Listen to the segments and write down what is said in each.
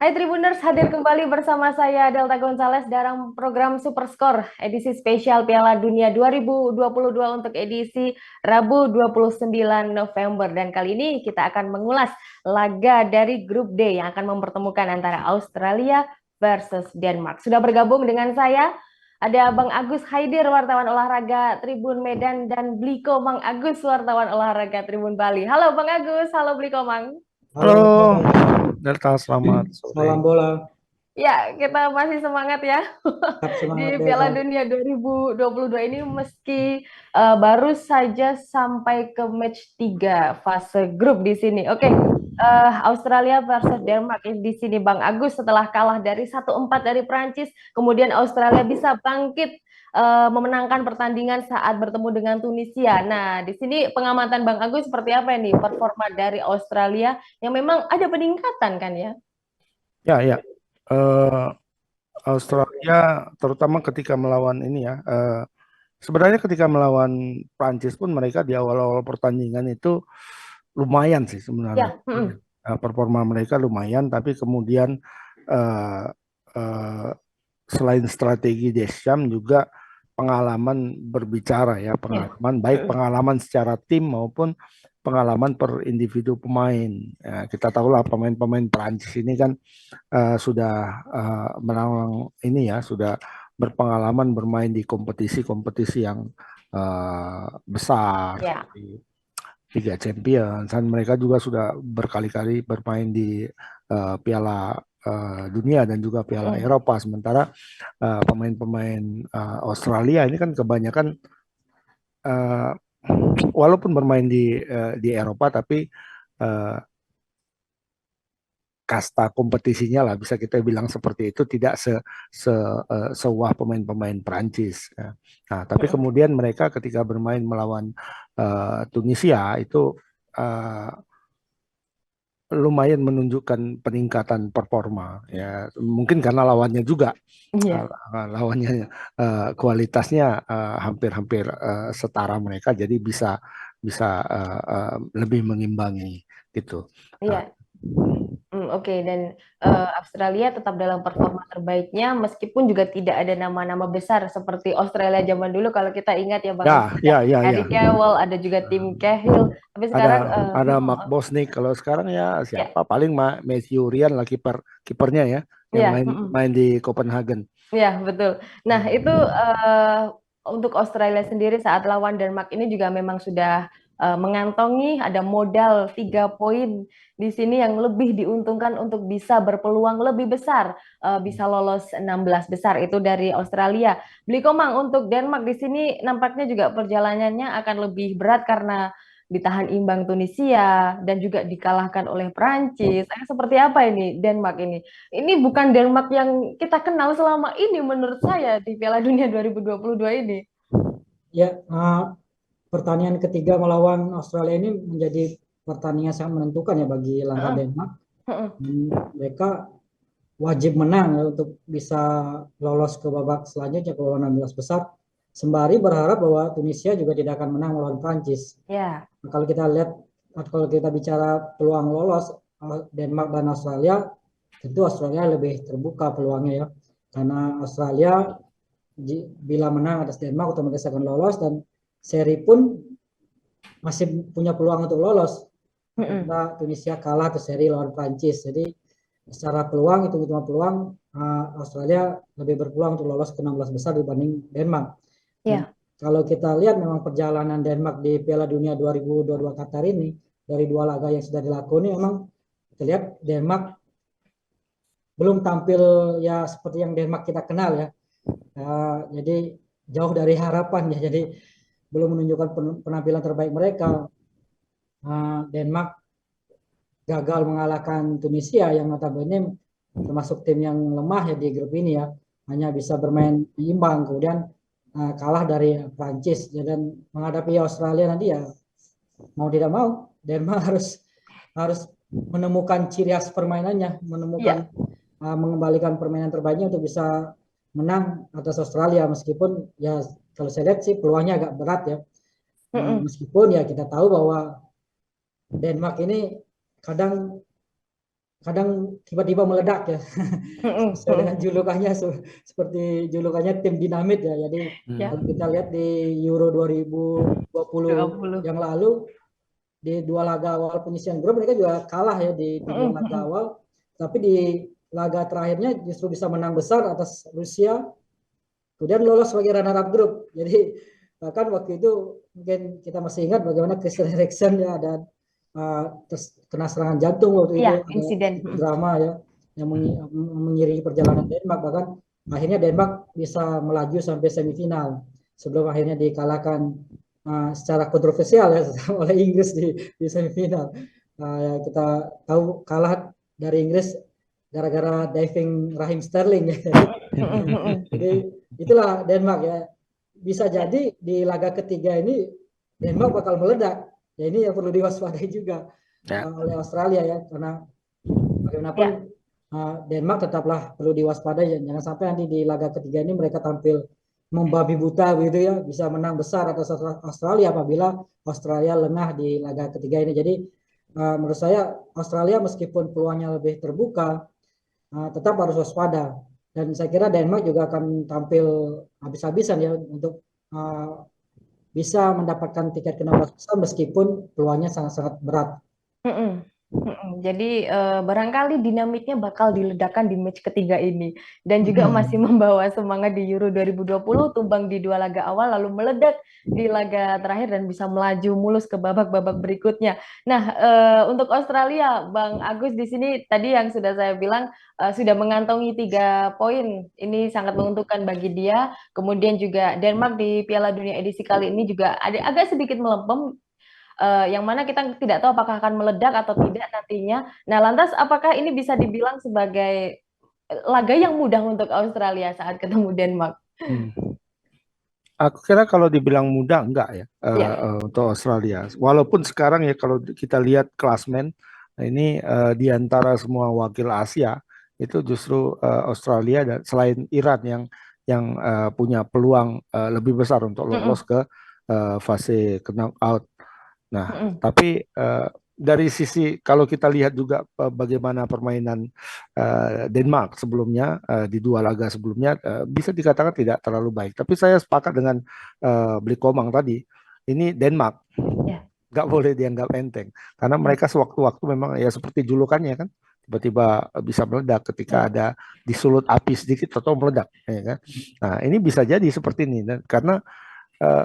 Hai Tribuners, hadir kembali bersama saya Delta Gonzales dalam program Super Score edisi spesial Piala Dunia 2022 untuk edisi Rabu 29 November. Dan kali ini kita akan mengulas laga dari grup D yang akan mempertemukan antara Australia versus Denmark. Sudah bergabung dengan saya ada Bang Agus Haidir, wartawan olahraga Tribun Medan, dan Bliko Mang Agus, wartawan olahraga Tribun Bali. Halo Bang Agus, halo Bliko Mang. Halo, Halo, Delta, selamat salam sore. bola. Ya, kita masih semangat ya Tetap semangat di Delta. Piala Dunia 2022 ini meski baru saja sampai ke match 3 fase grup di sini. Oke, Australia versus Denmark di sini Bang Agus setelah kalah dari 1-4 dari Prancis, kemudian Australia bisa bangkit memenangkan pertandingan saat bertemu dengan Tunisia. Nah, di sini pengamatan Bang Agus seperti apa ini performa dari Australia yang memang ada peningkatan kan ya? Ya. Eh, Australia, terutama ketika melawan ini ya, sebenarnya ketika melawan Prancis pun mereka di awal-awal pertandingan itu lumayan sih sebenarnya. Ya, Performa mereka lumayan, tapi kemudian eh, eh, selain strategi Deschamps juga pengalaman berbicara ya, ya. pengalaman baik pengalaman secara tim maupun pengalaman per individu pemain. Ya, kita tahulah pemain-pemain Prancis ini kan sudah menang ini ya, sudah berpengalaman bermain di kompetisi-kompetisi yang besar Ya. seperti Liga Champions, dan mereka juga sudah berkali-kali bermain di Piala Dunia dan juga Piala Eropa. Sementara pemain-pemain Australia ini kan kebanyakan uh, walaupun bermain di Eropa, tapi uh, kasta kompetisinya lah bisa kita bilang seperti itu tidak sewah pemain-pemain Prancis. Ya. Nah, tapi kemudian mereka ketika bermain melawan Tunisia itu uh, lumayan menunjukkan peningkatan performa ya, mungkin karena lawannya juga Iya. lawannya kualitasnya hampir-hampir setara mereka, jadi bisa bisa lebih mengimbangi gitu. Nah, Iya. Oke. Dan Australia tetap dalam performa terbaiknya meskipun juga tidak ada nama-nama besar seperti Australia zaman dulu kalau kita ingat ya Bang Agus, ada ya. Harry Kewell, ada juga Tim Cahill. Tapi Ada sekarang ada Mark Bosnich. Kalau sekarang ya ya, siapa? Paling Matthew Ryan lah kipernya ya, yang ya, main di Copenhagen. ya betul. Nah itu untuk Australia sendiri saat lawan Denmark ini juga memang sudah mengantongi ada modal 3 poin di sini yang lebih diuntungkan untuk bisa berpeluang lebih besar bisa lolos 16 besar itu dari Australia. Beli Komang untuk Denmark di sini nampaknya juga perjalanannya akan lebih berat karena ditahan imbang Tunisia dan juga dikalahkan oleh Prancis. Seperti apa ini Denmark ini? Ini bukan Denmark yang kita kenal selama ini menurut saya di Piala Dunia 2022 ini. Ya, pertandingan ketiga melawan Australia ini menjadi pertandingan sangat menentukan ya bagi langkah Heeh, Denmark. heeh. Mereka wajib menang ya untuk bisa lolos ke babak selanjutnya ke babak 16 besar. Sembari berharap bahwa Tunisia juga tidak akan menang melawan Prancis. Ya, Kalau kita lihat, kalau kita bicara peluang lolos Denmark dan Australia, tentu Australia lebih terbuka peluangnya ya. Karena Australia bila menang atas Denmark otomatis akan lolos, dan seri pun masih punya peluang untuk lolos heeh. apabila Tunisia kalah atau seri lawan Prancis. Jadi secara peluang, hitung-hitungan peluang, Australia lebih berpeluang untuk lolos ke 16 besar dibanding Denmark. Dan Ya, kalau kita lihat memang perjalanan Denmark di Piala Dunia 2022 Qatar ini, dari dua laga yang sudah dilakoni, memang kita lihat Denmark belum tampil ya seperti yang Denmark kita kenal ya. Jadi jauh dari harapan ya. Jadi belum menunjukkan penampilan terbaik mereka. Denmark gagal mengalahkan Tunisia yang notabene termasuk tim yang lemah ya di grup ini ya. Hanya bisa bermain imbang, kemudian kalah dari Prancis ya, dan menghadapi Australia nanti ya mau tidak mau Denmark harus harus menemukan ciri khas permainannya, menemukan iya. mengembalikan permainan terbaiknya untuk bisa menang atas Australia, meskipun ya kalau saya lihat sih peluangnya agak berat ya. Heeh. Meskipun ya kita tahu bahwa Denmark ini kadang kadang tiba-tiba meledak ya. Sesuai dengan julukannya seperti julukannya tim dinamit ya. Jadi Ya, kalau kita lihat di Euro 2020 20. yang lalu di dua laga awal penyisian grup mereka juga kalah ya di dua laga awal, tapi di laga terakhirnya justru bisa menang besar atas Rusia, kemudian lolos sebagai runner up grup. Jadi bahkan waktu itu mungkin kita masih ingat bagaimana Christian Eriksen ya ada kena serangan jantung waktu itu, Ya, ada insiden. drama ya yang mengiringi perjalanan Denmark, bahkan akhirnya Denmark bisa melaju sampai semifinal sebelum akhirnya dikalahkan secara kontroversial ya oleh Inggris di semifinal. Ya, kita tahu kalah dari Inggris gara-gara diving Raheem Sterling ya. Jadi itulah Denmark ya. Bisa jadi di laga ketiga ini Denmark bakal meledak. Ya ini yang perlu diwaspadai juga oleh Australia ya, karena bagaimanapun Denmark tetaplah perlu diwaspadai. Jangan sampai nanti di laga ketiga ini mereka tampil membabi buta gitu ya, bisa menang besar atas Australia apabila Australia lengah di laga ketiga ini. Jadi menurut saya Australia meskipun peluangnya lebih terbuka, tetap harus waspada. Dan saya kira Denmark juga akan tampil habis-habisan ya untuk bisa mendapatkan tiket ke 16 besar meskipun peluangnya sangat-sangat berat. Jadi barangkali dinamiknya bakal diledakkan di match ketiga ini, dan juga masih membawa semangat di Euro 2020, tumbang di dua laga awal lalu meledak di laga terakhir dan bisa melaju mulus ke babak-babak berikutnya. Nah, untuk Australia, Bang Agus di sini tadi yang sudah saya bilang sudah mengantongi 3 poin. Ini sangat menguntungkan bagi dia. Kemudian juga Denmark di Piala Dunia edisi kali ini juga ada agak sedikit melempem, yang mana kita tidak tahu apakah akan meledak atau tidak nantinya. Nah, lantas apakah ini bisa dibilang sebagai laga yang mudah untuk Australia saat ketemu Denmark? Aku kira kalau dibilang mudah enggak ya, untuk Australia. Walaupun sekarang ya kalau kita lihat klasmen ini di antara semua wakil Asia itu justru Australia dan selain Iran yang punya peluang lebih besar untuk lolos ke fase knockout. Nah, tapi dari sisi kalau kita lihat juga bagaimana permainan Denmark sebelumnya di dua laga sebelumnya bisa dikatakan tidak terlalu baik. Tapi saya sepakat dengan Bli Komang tadi. Ini Denmark nggak boleh dianggap enteng karena mereka sewaktu-waktu memang ya seperti julukannya kan tiba-tiba bisa meledak ketika ada disulut api sedikit atau meledak, ya kan? Nah ini bisa jadi seperti ini dan karena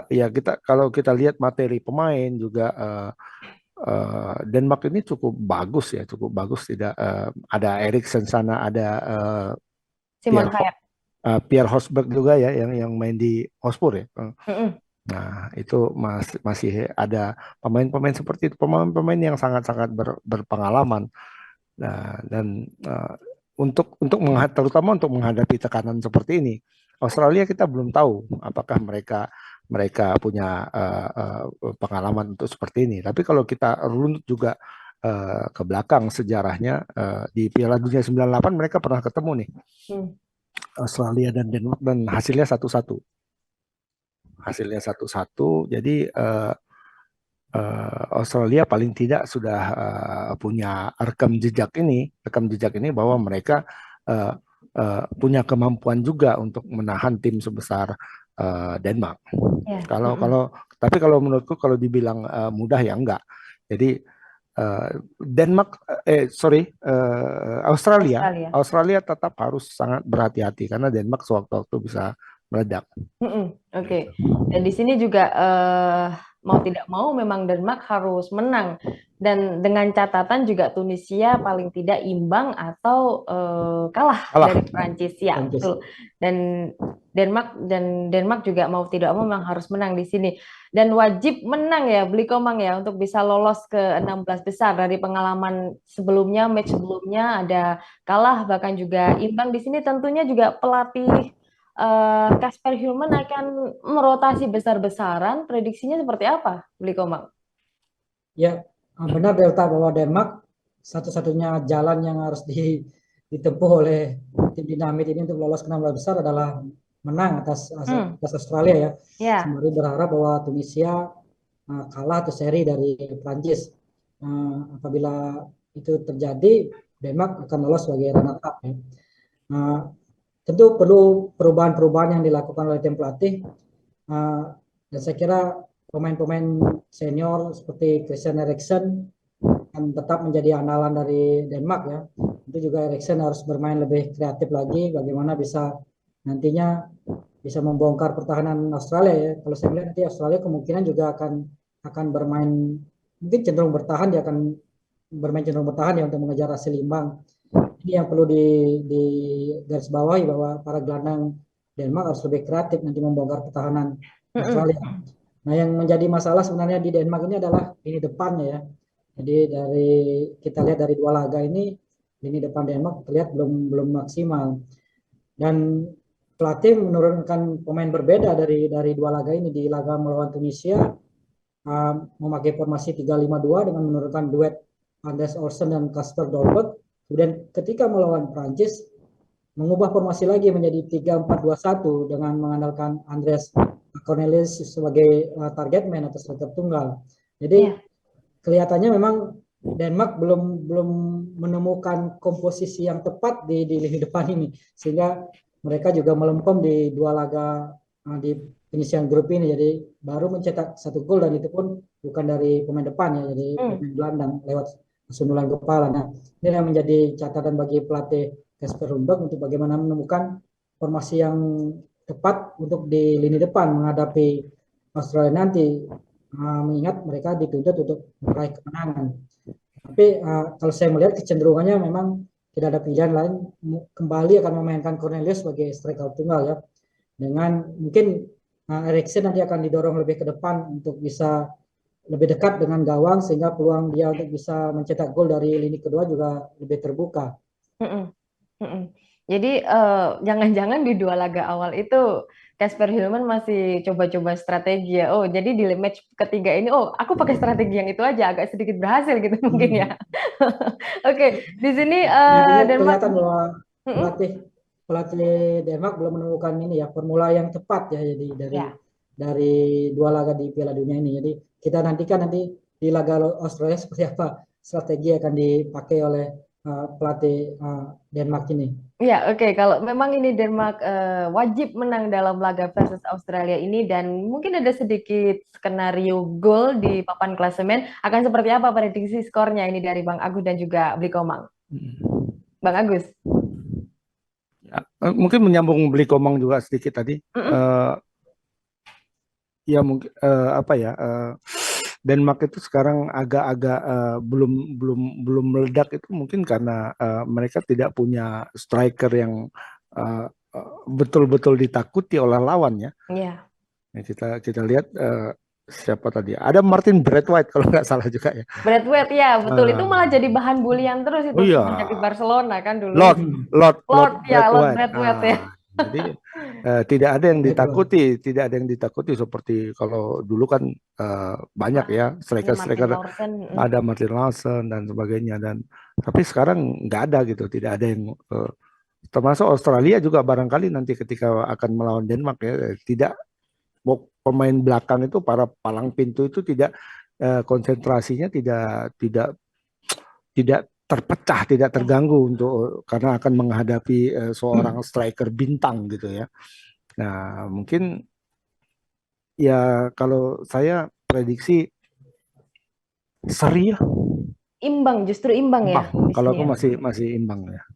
ya kalau kita lihat materi pemain juga Denmark ini cukup bagus ya, cukup bagus. Tidak ada Eriksen sana, ada Simon Hayek, Pierre Forsberg juga ya yang main di Hotspur ya. Nah itu masih ada pemain-pemain seperti itu, pemain-pemain yang sangat-sangat berpengalaman. Nah, dan terutama untuk menghadapi tekanan seperti ini, Australia kita belum tahu apakah mereka punya pengalaman untuk seperti ini. Tapi kalau kita runut juga ke belakang sejarahnya di Piala Dunia 98 mereka pernah ketemu nih Australia dan Denmark dan hasilnya 1-1. Hasilnya 1-1. Jadi Australia paling tidak sudah punya rekam jejak ini bahwa mereka punya kemampuan juga untuk menahan tim sebesar Denmark. Tapi kalau menurutku kalau dibilang mudah ya enggak. Jadi Australia tetap harus sangat berhati-hati karena Denmark sewaktu-waktu bisa meledak. Oke. Dan di sini juga mau tidak mau memang Denmark harus menang, dan dengan catatan juga Tunisia paling tidak imbang atau kalah dari Prancis ya, betul. Dan Denmark juga mau tidak mau memang harus menang di sini dan wajib menang ya Bli Komang ya untuk bisa lolos ke 16 besar. Dari pengalaman sebelumnya, match sebelumnya ada kalah bahkan juga imbang. Di sini tentunya juga pelatih Kasper Hjulmand akan merotasi besar-besaran. Prediksinya seperti apa, Bli Komang? Ya, benar Delta bahwa Denmark satu-satunya jalan yang harus ditempuh oleh tim dinamit ini untuk lolos ke 16 besar adalah menang atas Australia ya. Sembari berharap bahwa Tunisia kalah atau seri dari Prancis. Apabila itu terjadi, Denmark akan lolos sebagai runner up ya. Tentu perlu perubahan-perubahan yang dilakukan oleh tim pelatih. Dan saya kira pemain-pemain senior seperti Christian Eriksen akan tetap menjadi andalan dari Denmark ya. Itu juga Eriksen harus bermain lebih kreatif lagi, bagaimana bisa nantinya bisa membongkar pertahanan Australia ya. Kalau saya melihat nanti Australia kemungkinan juga akan bermain, mungkin cenderung bertahan, dia akan bermain cenderung bertahan ya untuk mengejar hasil imbang. Ini yang perlu di garis bawahi, bahwa para gelandang Denmark harus lebih kreatif nanti membongkar pertahanan Australia. Nah, yang menjadi masalah sebenarnya di Denmark ini adalah lini depannya ya. Jadi kita lihat dari dua laga ini, lini depan Denmark terlihat belum maksimal. Dan pelatih menurunkan pemain berbeda dari dua laga ini. Di laga melawan Tunisia memakai formasi 3-5-2 dengan menurunkan duet Anders Olsen dan Kasper Dolberg. Kemudian ketika melawan Prancis mengubah formasi lagi menjadi 3-4-2-1 dengan mengandalkan Andreas Cornelius sebagai target man atau striker tunggal. Jadi kelihatannya memang Denmark belum menemukan komposisi yang tepat di lini depan ini, sehingga mereka juga melempem di dua laga di penyisian grup ini. Jadi baru mencetak 1 gol, dan itu pun bukan dari pemain depan ya, jadi pemain gelandang lewat sundulan kepala. Nah, ini yang menjadi catatan bagi pelatih Kasper Rundberg untuk bagaimana menemukan formasi yang tepat untuk di lini depan menghadapi Australia nanti, mengingat mereka dituntut untuk meraih kemenangan. Tapi kalau saya melihat kecenderungannya memang tidak ada pilihan lain, kembali akan memainkan Cornelius sebagai striker tunggal ya, dengan mungkin Eriksen nanti akan didorong lebih ke depan untuk bisa lebih dekat dengan gawang, sehingga peluang dia untuk bisa mencetak gol dari lini kedua juga lebih terbuka. Jadi jangan-jangan di 2 laga awal itu Kasper Hjulmand masih coba-coba strategi ya. Oh, jadi di match ketiga ini, aku pakai strategi yang itu aja, agak sedikit berhasil gitu mungkin ya. Oke, di sini Denmark. Kelihatan bahwa pelatih Denmark belum menemukan ini ya, formula yang tepat ya. Jadi dari 2 laga di Piala Dunia ini. Jadi kita nantikan nanti di laga Australia seperti apa strategi akan dipakai oleh pelatih Denmark ini. Ya, oke. Kalau memang ini Denmark wajib menang dalam laga versus Australia ini, dan mungkin ada sedikit skenario gol di papan klasemen, akan seperti apa prediksi skornya ini dari Bang Agus dan juga Bli Komang? Bang Agus. Ya, mungkin menyambung Bli Komang juga sedikit tadi. Ya mungkin Denmark itu sekarang agak-agak belum meledak, itu mungkin karena mereka tidak punya striker yang betul-betul ditakuti oleh lawannya. Iya. Ya, kita lihat siapa tadi? Ada Martin Braithwaite kalau nggak salah juga ya. Braithwaite ya, betul. Itu malah jadi bahan bulian terus itu sejak di Barcelona kan dulu. Lord Braithwaite ya. Jadi tidak ada yang ditakuti seperti kalau dulu kan banyak ya striker ada Martin Laursen dan sebagainya, tapi sekarang nggak ada gitu, tidak ada yang termasuk Australia juga barangkali nanti ketika akan melawan Denmark ya, tidak pemain belakang itu, para palang pintu itu tidak konsentrasinya tidak terpecah, tidak terganggu karena akan menghadapi seorang striker bintang gitu ya. Nah, mungkin ya kalau saya prediksi seri ya. Justru imbang ya. Kalau aku masih imbang ya.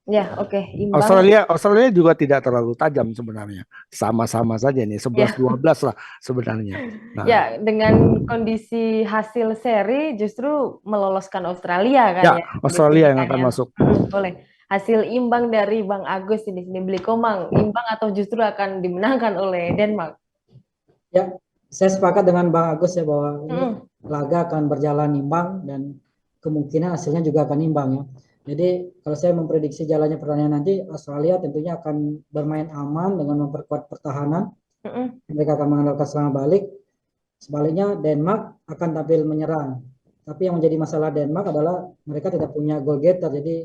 Ya, oke, imbang. Australia juga tidak terlalu tajam sebenarnya. Sama-sama saja nih, 11-12 lah sebenarnya. Nah, ya, dengan kondisi hasil seri justru meloloskan Australia kan ya. Australia yang akan masuk. Boleh. Hasil imbang dari Bang Agus di sini, Bli Komang, imbang atau justru akan dimenangkan oleh Denmark? Ya, saya sepakat dengan Bang Agus ya, bahwa ini laga akan berjalan imbang dan kemungkinan hasilnya juga akan imbang ya. Jadi kalau saya memprediksi jalannya pertandingan nanti, Australia tentunya akan bermain aman dengan memperkuat pertahanan. Mereka akan mengandalkan serangan balik. Sebaliknya Denmark akan tampil menyerang. Tapi yang menjadi masalah Denmark adalah mereka tidak punya goal getter. Jadi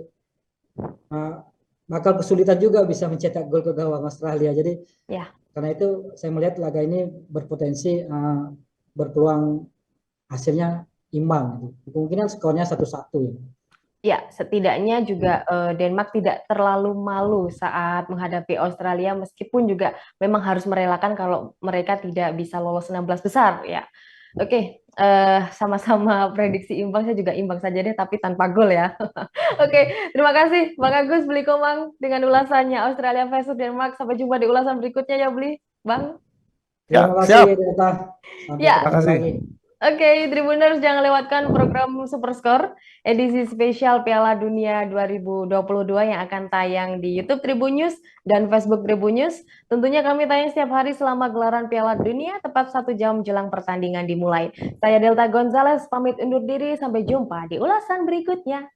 bakal kesulitan juga bisa mencetak gol ke gawang Australia. Jadi karena itu saya melihat laga ini berpotensi berpeluang hasilnya imbang. Kemungkinan skornya 1-1 ya. Ya, setidaknya juga Denmark tidak terlalu malu saat menghadapi Australia meskipun juga memang harus merelakan kalau mereka tidak bisa lolos 16 besar ya. Oke, sama-sama prediksi imbang, saya juga imbang saja deh tapi tanpa gol ya. Oke, terima kasih Bang Agus Beli Komang dengan ulasannya Australia versus Denmark. Sampai jumpa di ulasan berikutnya ya Beli, Bang. Terima Ya, kasih siap. Delta. Sampai Ya, Terima ketemu kasih. lagi. oke, Tribuners jangan lewatkan program Super Score edisi spesial Piala Dunia 2022 yang akan tayang di YouTube Tribun News dan Facebook Tribun News. Tentunya kami tayang setiap hari selama gelaran Piala Dunia tepat 1 jam jelang pertandingan dimulai. Saya Delta Gonzalez pamit undur diri, sampai jumpa di ulasan berikutnya.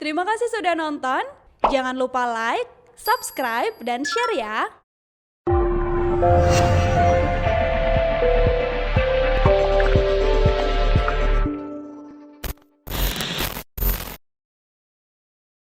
Terima kasih sudah nonton. Jangan lupa like, subscribe, dan share ya.